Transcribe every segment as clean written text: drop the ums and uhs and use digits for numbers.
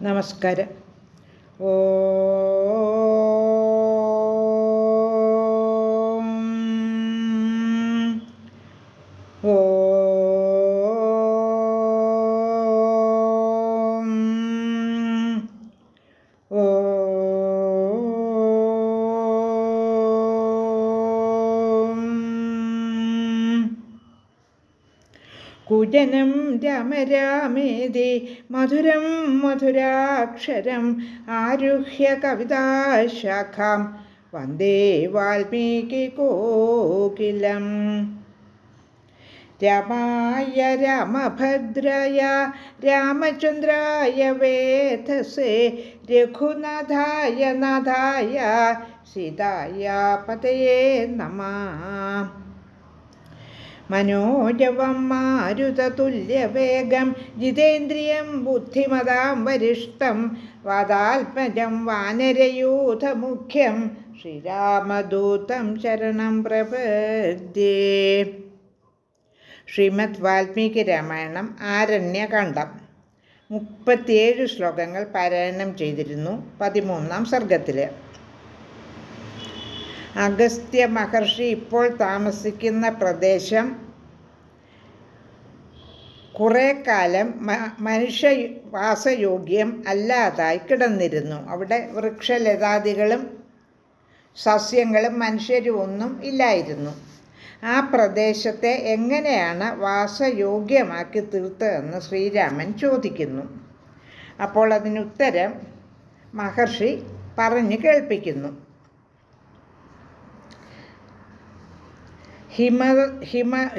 നമസ്കാരം. ഓം ഓം കുജനം രാമരാമേതി മധുരം മധുരാക്ഷരം ആരുഹ്യ കവിതാശാഖാം വന്ദേ വാൽമീകി കോകിലം. രാമായ രാമഭദ്രായ രാമചന്ദ്രായ വേധസേ രഘുനാഥായ നാഥായ സീതായ പതയേ നമഃ. മനോജവം മാരുതതുല്യവേഗം ജിതേന്ദ്രിയം ബുദ്ധിമതാം വരിഷ്ഠം വാതാത്മജം വാനരയൂഥമുഖ്യം ശ്രീരാമദൂതം ശരണം പ്രപദ്യേ. ശ്രീമദ് വാൽമീകി രാമായണം ആരണ്യകാണ്ഡം 37 ശ്ലോകങ്ങൾ പാരായണം ചെയ്തിരുന്നു. 13-ാം സർഗത്തിൽ അഗസ്ത്യ മഹർഷി ഇപ്പോൾ താമസിക്കുന്ന പ്രദേശം കുറേ കാലം മനുഷ്യവാസയോഗ്യം അല്ലാതായി കിടന്നിരുന്നു. അവിടെ വൃക്ഷലതാദികളും സസ്യങ്ങളും മനുഷ്യരും ഒന്നും ഇല്ലായിരുന്നു. ആ പ്രദേശത്തെ എങ്ങനെയാണ് വാസയോഗ്യമാക്കി തീർത്തതെന്ന് ശ്രീരാമൻ ചോദിക്കുന്നു. അപ്പോൾ അതിനുത്തരം മഹർഷി പറഞ്ഞു കേൾപ്പിക്കുന്നു.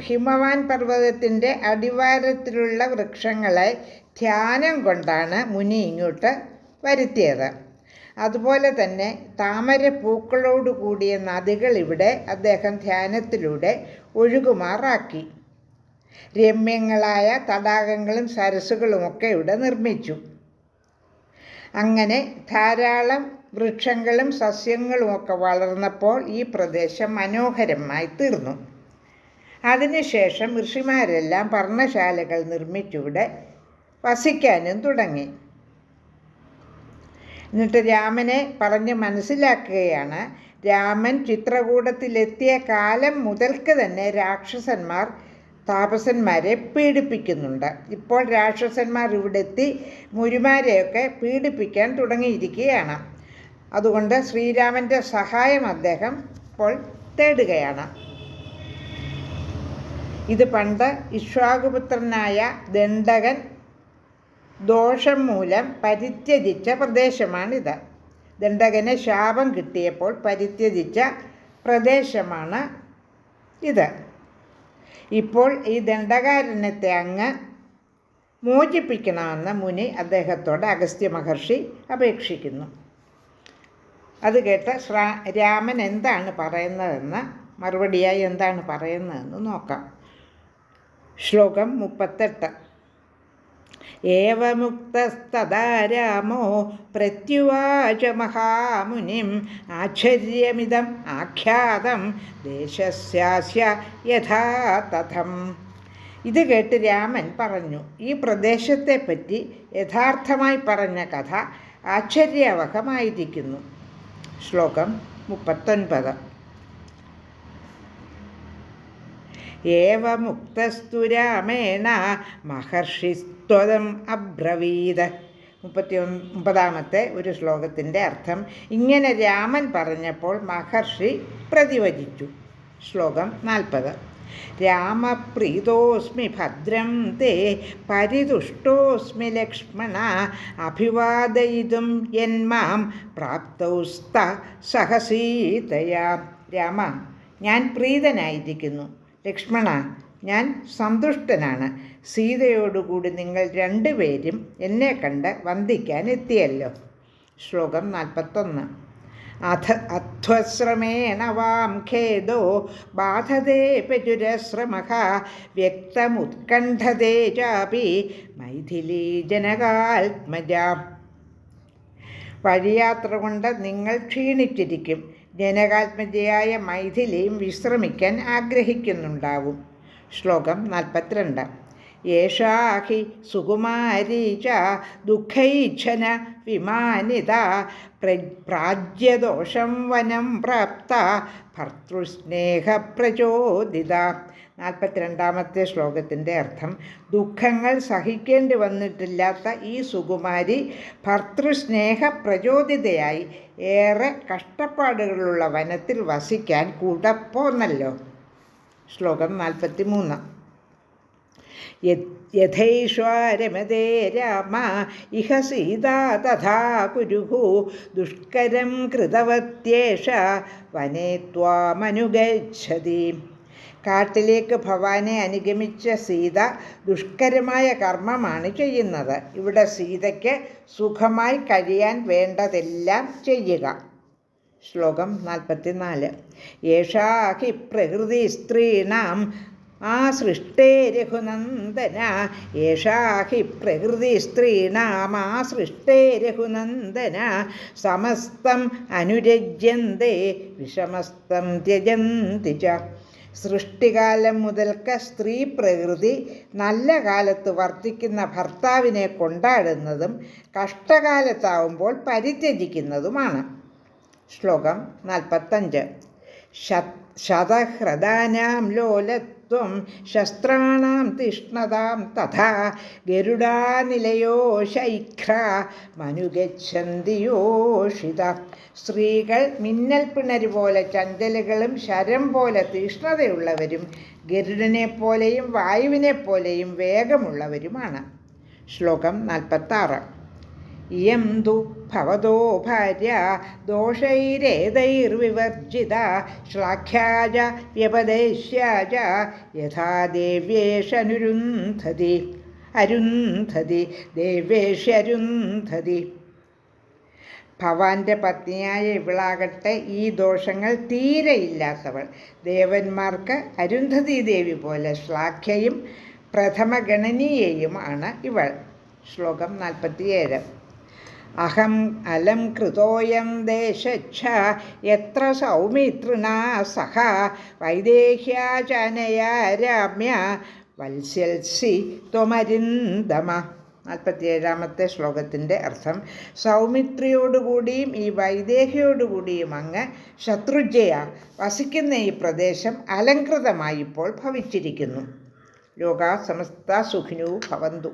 ഹിമവാൻ പർവ്വതത്തിൻ്റെ അടിവാരത്തിലുള്ള വൃക്ഷങ്ങളെ ധ്യാനം കൊണ്ടാണ് മുനി ഇങ്ങോട്ട് വരുത്തിയത്. അതുപോലെ തന്നെ താമരപ്പൂക്കളോട് കൂടിയ നദികൾ ഇവിടെ അദ്ദേഹം ധ്യാനത്തിലൂടെ ഒഴുകുമാറാക്കി. രമ്യങ്ങളായ തടാകങ്ങളും സരസ്സുകളുമൊക്കെ ഇവിടെ നിർമ്മിച്ചു. അങ്ങനെ ധാരാളം വൃക്ഷങ്ങളും സസ്യങ്ങളുമൊക്കെ വളർന്നപ്പോൾ ഈ പ്രദേശം മനോഹരമായി തീർന്നു. അതിനുശേഷം ഋഷിമാരെല്ലാം പർണശാലകൾ നിർമ്മിച്ചിവിടെ വസിക്കാനും തുടങ്ങി. എന്നിട്ട് രാമനെ പറഞ്ഞ് മനസ്സിലാക്കുകയാണ്. രാമൻ ചിത്രകൂടത്തിലെത്തിയ കാലം മുതൽക്ക് തന്നെ രാക്ഷസന്മാർ താപസന്മാരെ പീഡിപ്പിക്കുന്നുണ്ട്. ഇപ്പോൾ രാക്ഷസന്മാർ ഇവിടെ എത്തി മുനിമാരെയൊക്കെ പീഡിപ്പിക്കാൻ തുടങ്ങിയിരിക്കുകയാണ്. അതുകൊണ്ട് ശ്രീരാമൻ്റെ സഹായം അദ്ദേഹം ഇപ്പോൾ തേടുകയാണ്. ഇത് പണ്ട് ഇക്ഷ്വാകുപുത്രനായ ദണ്ഡകൻ ദോഷം മൂലം പരിത്യജിച്ച പ്രദേശമാണിത്. ദണ്ഡകന് ശാപം കിട്ടിയപ്പോൾ പരിത്യജിച്ച പ്രദേശമാണ് ഇത്. ഇപ്പോൾ ഈ ദണ്ഡകാരണ്യത്തെ അങ്ങ് മോചിപ്പിക്കണമെന്ന് മുനി അദ്ദേഹത്തോട് അഗസ്ത്യ മഹർഷി അപേക്ഷിക്കുന്നു. അത് കേട്ട് രാമൻ എന്താണ് പറയുന്നതെന്ന് മറുപടിയായി എന്താണ് പറയുന്നതെന്ന് നോക്കാം. ശ്ലോകം 38. ഏവമുക്തസ്തദാ രാമോ പ്രത്യുവാച മഹാമുനിം ആശ്ചര്യമിദം ആഖ്യാതം ദേശസ്യാസ്യ യഥാ തഥം. ഇത് കേട്ട് രാമൻ പറഞ്ഞു, ഈ പ്രദേശത്തെപ്പറ്റി യഥാർത്ഥമായി പറഞ്ഞ കഥ ആശ്ചര്യവഹമായിരിക്കുന്നു. ശ്ലോകം 39. ഏവമുക്തസ്തു രാമേണ മഹർഷിസ്ത്വദം അബ്രവീത്. 39-ാമത്തെ ഒരു ശ്ലോകത്തിൻ്റെ അർത്ഥം, ഇങ്ങനെ രാമൻ പറഞ്ഞപ്പോൾ മഹർഷി പ്രതിവചിച്ചു. ശ്ലോകം 40. രാമപ്രീതോസ്മി ഭദ്രം തേ പരിതുഷ്ടോസ്മി ലക്ഷ്മണ അഭിവാദയിതും യന്മാം പ്രാപ്തൗസ്ത സഹസീതയാ. രാമ, ഞാൻ പ്രീതനായിരിക്കുന്നു. ലക്ഷ്മണ, ഞാൻ സന്തുഷ്ടനാണ്. സീതയോടുകൂടി നിങ്ങൾ രണ്ടുപേരും എന്നെ കണ്ട് വന്ദിക്കാൻ എത്തിയല്ലോ. ശ്ലോകം 41. അധ്വശ്രമേണ വാം ഖേദോ ബാധതേ പചുരശ്രമഃ വ്യക്തമുത്കണ്ഠതേ ചാപി മൈഥിലീ ജനകാത്മജ. വഴിയാത്ര കൊണ്ട് നിങ്ങൾ ക്ഷീണിച്ചിരിക്കും. ജനകാത്മജയായ മൈഥിലിയും വിശ്രമിക്കാൻ ആഗ്രഹിക്കുന്നുണ്ടാവും. ശ്ലോകം 42. യേഷാ ഹി സുകുമാരീ ച ദുഃഖൈച്ഛന വിമാനിത പ്രാജ്യദോഷം വനം പ്രാപ്ത ഭർതൃസ്നേഹപ്രചോദിത. 42-ാമത്തെ ശ്ലോകത്തിൻ്റെ അർത്ഥം: ദുഃഖങ്ങൾ സഹിക്കേണ്ടി വന്നിട്ടില്ലാത്ത ഈ സുകുമാരി ഭർതൃസ്നേഹപ്രചോദിതയായി ഏറെ കഷ്ടപ്പാടുകളുള്ള വനത്തിൽ വസിക്കാൻ കൂടെ പോന്നല്ലോ. ശ്ലോകം 43. യഥൈശ്വരമതേ രാമ ഇഹ സീതാ തഥാ കുരുഃ ദുഷ്കരം കൃതവത്യേഷ വനേ ത്വാമനുഗച്ഛതി. കാട്ടിലേക്ക് ഭവാനെ അനുഗമിച്ച സീത ദുഷ്കരമായ കർമ്മമാണ് ചെയ്യുന്നത്. ഇവിടെ സീതയ്ക്ക് സുഖമായി കഴിയാൻ വേണ്ടതെല്ലാം ചെയ്യുക. ശ്ലോകം 44. യേഷാ ഹി പ്രകൃതി സ്ത്രീണാം ആസൃഷ്ടേ രഘുനന്ദന. യേഷാ ഹി പ്രകൃതി സ്ത്രീണാമാസൃഷ്ടേ രഘുനന്ദന. സമസ്തം അനുരജ്യന്തേ വിഷമസ്തം ത്യജന്തി ച. സൃഷ്ടികാലം മുതൽക്ക് സ്ത്രീ പ്രകൃതി നല്ല കാലത്ത് വർത്തിക്കുന്ന ഭർത്താവിനെ കൊണ്ടാടുന്നതും കഷ്ടകാലത്താവുമ്പോൾ പരിത്യജിക്കുന്നതുമാണ്. ശ്ലോകം 45. ശതഹൃദാനാം ലോലത്വം ശസ്ത്രാണാം തിഷ്ണതാം തഥാ ഗരുഡാനിലയോ ശൈഖ്ര മനുഗച്ഛന്തി യോഷിത. സ്ത്രീകൾ മിന്നൽ പിണര് പോലെ ചഞ്ചലുകളും ശരം പോലെ തീഷ്ണതയുള്ളവരും ഗരുഡനെപ്പോലെയും വായുവിനെപ്പോലെയും വേഗമുള്ളവരുമാണ്. ശ്ലോകം 46. ഇയം തു ഭവതോ ഭാര്യ ദോഷൈരേതൈർവിവർജിത ശ്ലാഘ്യാജ വ്യപദേശ്യാജ യഥാ ദേവേഷനുരുന്ധതി. അരുന്ധതി ദേവേഷ്യരുന്ധതി. ഭവാന്റെ പത്നിയായ ഇവളാകട്ടെ ഈ ദോഷങ്ങൾ തീരെയില്ലാത്തവൾ. ദേവന്മാർക്ക് അരുന്ധതി ദേവി പോലെ ശ്ലാഘ്യയും പ്രഥമഗണനീയയുമാണ് ഇവൾ. ശ്ലോകം 47. അഹം അലം കൃതോയം ദേശച്ഛ യത്ര സൗമിത്രിണാ സഹ വൈദേഹ്യാ ചനയാ രാമ്യ വത്സ്യൽസി ത്വമരിന്ദമ. 47-ാമത്തെ ശ്ലോകത്തിൻ്റെ അർത്ഥം: സൗമിത്രിയോടുകൂടിയും ഈ വൈദേഹിയോടുകൂടിയും അങ്ങ് ശത്രുഞ്ജയ വസിക്കുന്ന ഈ പ്രദേശം അലങ്കൃതമായി ഇപ്പോൾ ഭവിച്ചിരിക്കുന്നു. ലോകാ സമസ്ത സുഖിനോ ഭവന്തു.